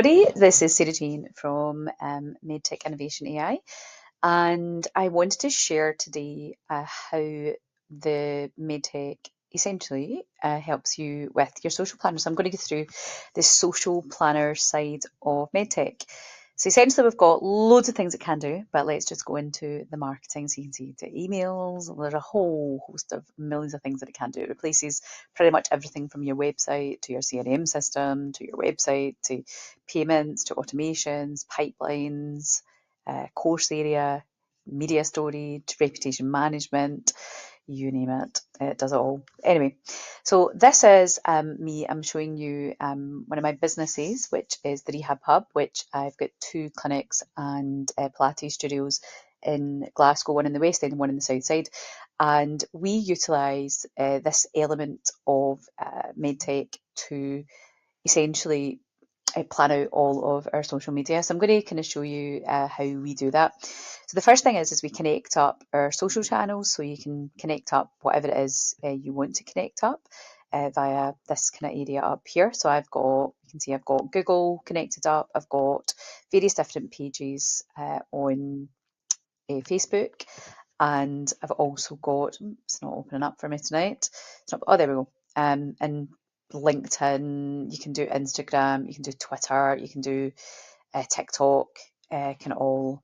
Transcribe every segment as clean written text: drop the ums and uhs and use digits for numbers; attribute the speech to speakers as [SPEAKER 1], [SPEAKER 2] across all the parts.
[SPEAKER 1] This is Sarah Jane from MedTech Innovation AI, and I wanted to share today how the MedTech essentially helps you with your social planner. So I'm going to go through the social planner side of MedTech. So essentially we've got loads of things it can do, but let's just go into the marketing. So you can see the emails, there's a whole host of millions of things that it can do. It replaces pretty much everything from your website to your CRM system, to your website, to payments, to automations, pipelines, course area, media storage, reputation management, you name it, it does it all. Anyway, so this is me, I'm showing you one of my businesses, which is the Rehab Hub, which I've got 2 clinics and Pilates studios in Glasgow, one in the West End and one in the South Side. And we utilise this element of MedTech to essentially plan out all of our social media. So I'm going to kind of show you how we do that. So the first thing is we connect up our social channels, so you can connect up whatever it is you want to connect up via this kind of area up here. So you can see I've got Google connected up, I've got various different pages on Facebook, and I've also got, it's not opening up for me tonight. There we go. And LinkedIn, you can do Instagram, you can do Twitter, you can do TikTok, can all,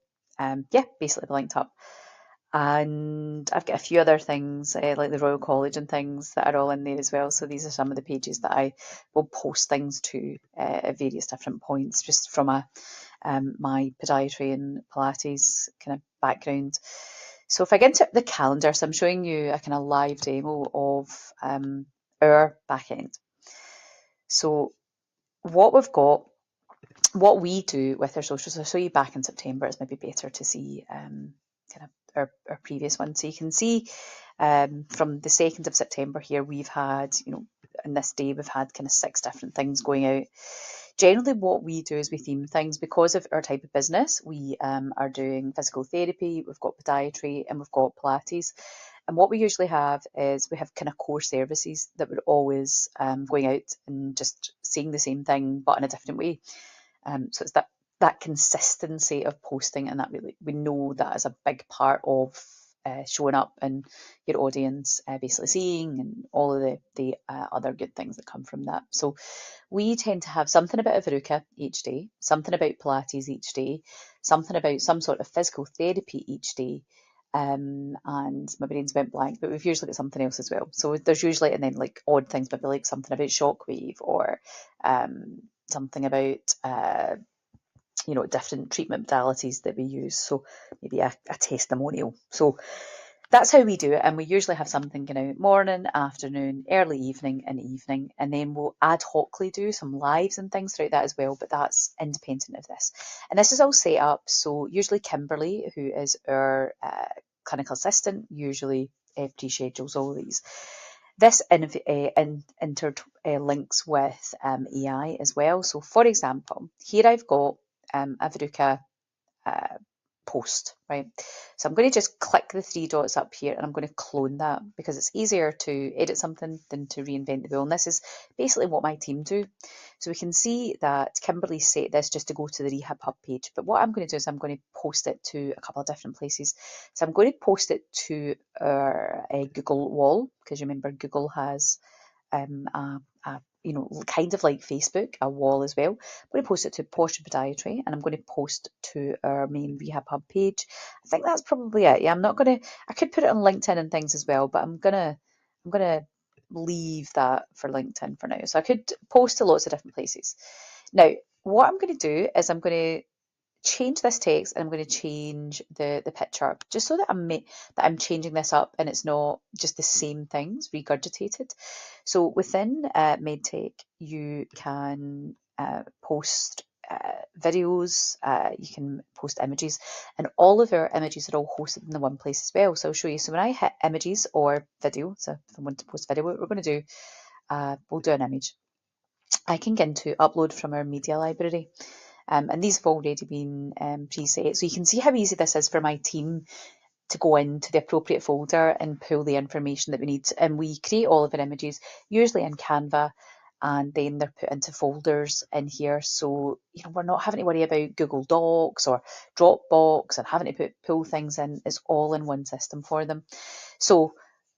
[SPEAKER 1] basically be linked up. And I've got a few other things like the Royal College and things that are all in there as well. So these are some of the pages that I will post things to at various different points, just from my podiatry and Pilates kind of background. So if I get into the calendar, so I'm showing you a kind of live demo of our back end. So what we do with our socials, I'll show you back in September. It's maybe better to see kind of our previous one. So you can see from the 2nd of September here, we've had, on this day, we've had kind of 6 different things going out. Generally, what we do is we theme things because of our type of business. We are doing physical therapy, we've got podiatry, and we've got Pilates. And what we usually have is we have kind of core services that we're always going out and just saying the same thing, but in a different way. So it's that consistency of posting, and that really, we know that is a big part of showing up and your audience basically seeing, and all of the other good things that come from that. So we tend to have something about Veruca each day, something about Pilates each day, something about some sort of physical therapy each day. And my brain's went blank, but we've usually got something else as well. So there's usually, and then like odd things, maybe like something about shockwave, or something about different treatment modalities that we use. So maybe a testimonial. So that's how we do it, and we usually have something morning, afternoon, early evening, and then we'll ad hocly do some lives and things throughout that as well, but that's independent of this. And this is all set up, so usually Kimberly, who is our clinical assistant, usually pre-schedules all of these. This interlinks with AI as well. So for example, here I've got a Veruca post, right? So I'm going to just click the 3 dots up here, and I'm going to clone that, because it's easier to edit something than to reinvent the wheel. And this is basically what my team do. So we can see that Kimberly set this just to go to the Rehab Hub page. But what I'm going to do is I'm going to post it to a couple of different places. So I'm going to post it to our Google wall, because you remember Google has kind of like Facebook, a wall as well. I'm going to post it to Posh Podiatry, and I'm going to post to our main Rehab Hub page. I think that's probably it. Yeah, I'm not going to, I could put it on LinkedIn and things as well, but I'm going to leave that for LinkedIn for now. So I could post to lots of different places. Now, what I'm going to do is I'm going to change this text, and I'm going to change the picture, just so that I'm changing this up and it's not just the same things regurgitated. So within MedTech, you can post videos, you can post images, and all of our images are all hosted in the one place as well. So I'll show you. So when I hit images or video, so if I want to post video, what we're going to do, we'll do an image. I can get into upload from our media library. And these have already been preset. So you can see how easy this is for my team to go into the appropriate folder and pull the information that we need. And we create all of our images, usually in Canva. and then they're put into folders in here. So, we're not having to worry about Google Docs or Dropbox and having to pull things in. It's all in one system for them. So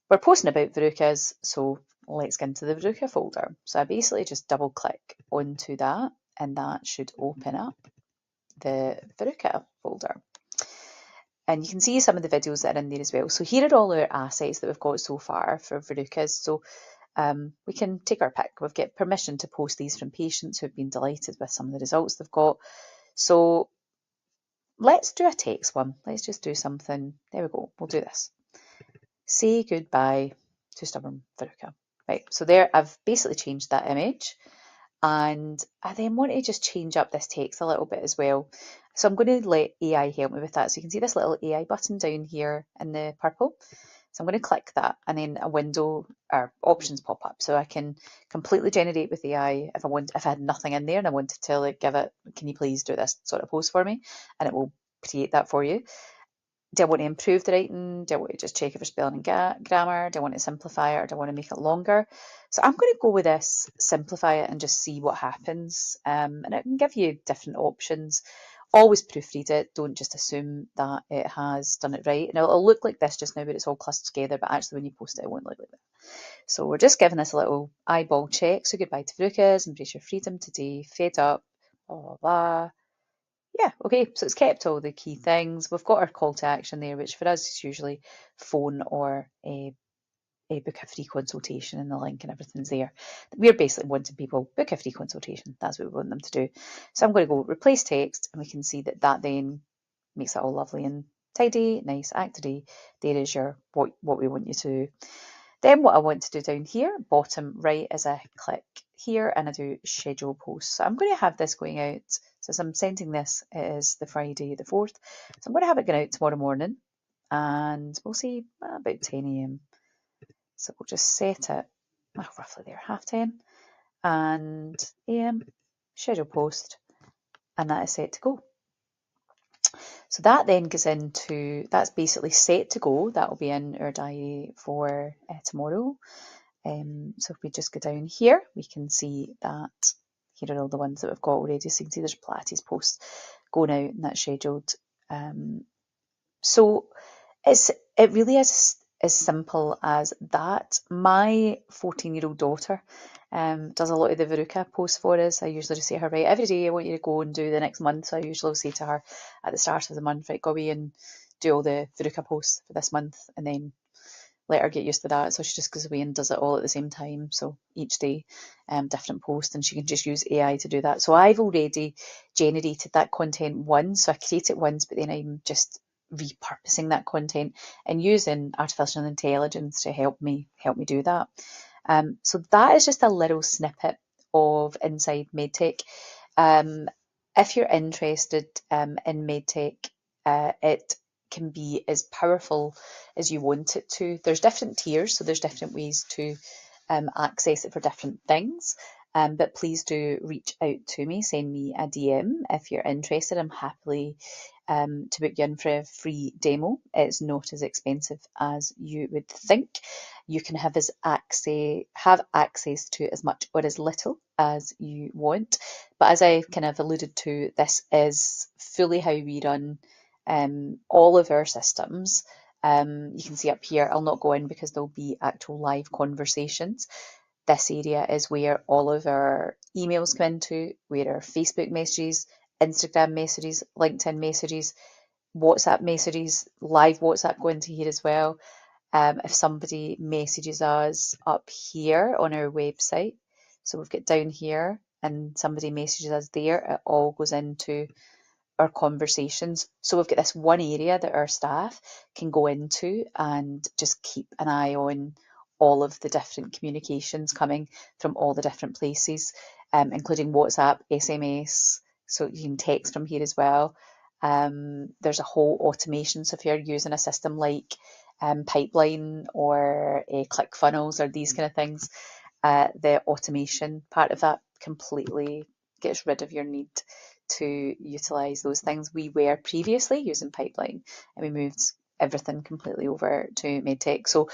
[SPEAKER 1] we're posting about verrucas, so let's get into the verruca folder. So I basically just double click onto that, and that should open up the verruca folder. And you can see some of the videos that are in there as well. So here are all our assets that we've got so far for verrucas. So we can take our pick. We've got permission to post these from patients who've been delighted with some of the results they've got. So let's do a text one. Let's just do something. There we go. We'll do this. Say goodbye to stubborn verruca. Right, so there I've basically changed that image, and I then want to just change up this text a little bit as well. So I'm going to let AI help me with that. So you can see this little AI button down here in the purple. So I'm going to click that, and then a window or options pop up. So I can completely generate with AI if I had nothing in there and I wanted to give it, can you please do this sort of post for me? And it will create that for you. Do I want to improve the writing? Do I want to just check if it's spelling and grammar? Do I want to simplify it, or do I want to make it longer? So I'm going to go with this, simplify it, and just see what happens. And it can give you different options. Always proofread it. Don't just assume that it has done it right. And it'll look like this just now, but it's all clustered together. But actually, when you post it, it won't look like that. So we're just giving this a little eyeball check. So goodbye to verrucas, embrace your freedom today, fed up, blah, blah, blah. Yeah, okay, so it's kept all the key things. We've got our call to action there, which for us is usually phone or a book a free consultation, and the link and everything's there. We're basically wanting people book a free consultation. That's what we want them to do. So I'm going to go replace text, and we can see that then makes it all lovely and tidy, nice, actidy. There is your what we want you to do. Then what I want to do down here, bottom right, is I click here and I do schedule posts. So I'm going to have this going out. So as I'm sending this, it is the Friday the 4th. So I'm going to have it going out tomorrow morning, and we'll see about 10 a.m. So we'll just set it roughly there, 10:30, and a.m. schedule post, and that is set to go. So that then goes into, that's basically set to go. That will be in our diary for tomorrow. So if we just go down here, we can see that here are all the ones that we've got already. So you can see there's Pilates posts going out, and that's scheduled. So it really is as simple as that. My 14-year-old daughter does a lot of the verruca posts for us. I usually just say to her, right, every day I want you to go and do the next month. So I usually say to her at the start of the month, right, go away and do all the verruca posts for this month, and then let her get used to that. So she just goes away and does it all at the same time. So each day, different post, and she can just use AI to do that. So I've already generated that content once. So I create it once, but then I'm just repurposing that content and using artificial intelligence to help me do that. So that is just a little snippet of inside MedTech. If you're interested in MedTech, it can be as powerful as you want it to. There's different tiers, so there's different ways to access it for different things. But please do reach out to me, send me a DM if you're interested. I'm happily to book you in for a free demo. It's not as expensive as you would think. You can have access to as much or as little as you want. But as I kind of alluded to, this is fully how we run all of our systems. You can see up here, I'll not go in because there'll be actual live conversations. This area is where all of our emails come into, where our Facebook messages, Instagram messages, LinkedIn messages, WhatsApp messages, live WhatsApp go into here as well. If somebody messages us up here on our website, so we've got down here and somebody messages us there, it all goes into our conversations. So we've got this one area that our staff can go into and just keep an eye on all of the different communications coming from all the different places, including WhatsApp, SMS, so you can text from here as well. There's a whole automation, so if you're using a system like Pipeline or ClickFunnels or these kind of things, the automation part of that completely gets rid of your need to utilise those things. We were previously using Pipeline, and we moved everything completely over to MedTech. So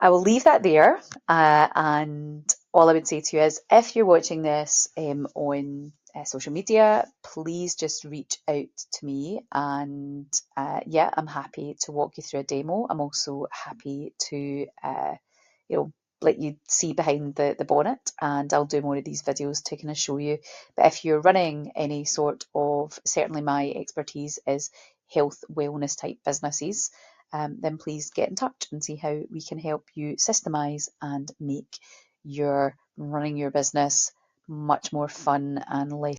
[SPEAKER 1] I will leave that there, and all I would say to you is, if you're watching this on social media, please just reach out to me, and yeah, I'm happy to walk you through a demo. I'm also happy to let you see behind the bonnet, and I'll do more of these videos to kind of show you. But if you're running any sort of, certainly my expertise is health wellness type businesses, then please get in touch and see how we can help you systemize and make your running your business much more fun and less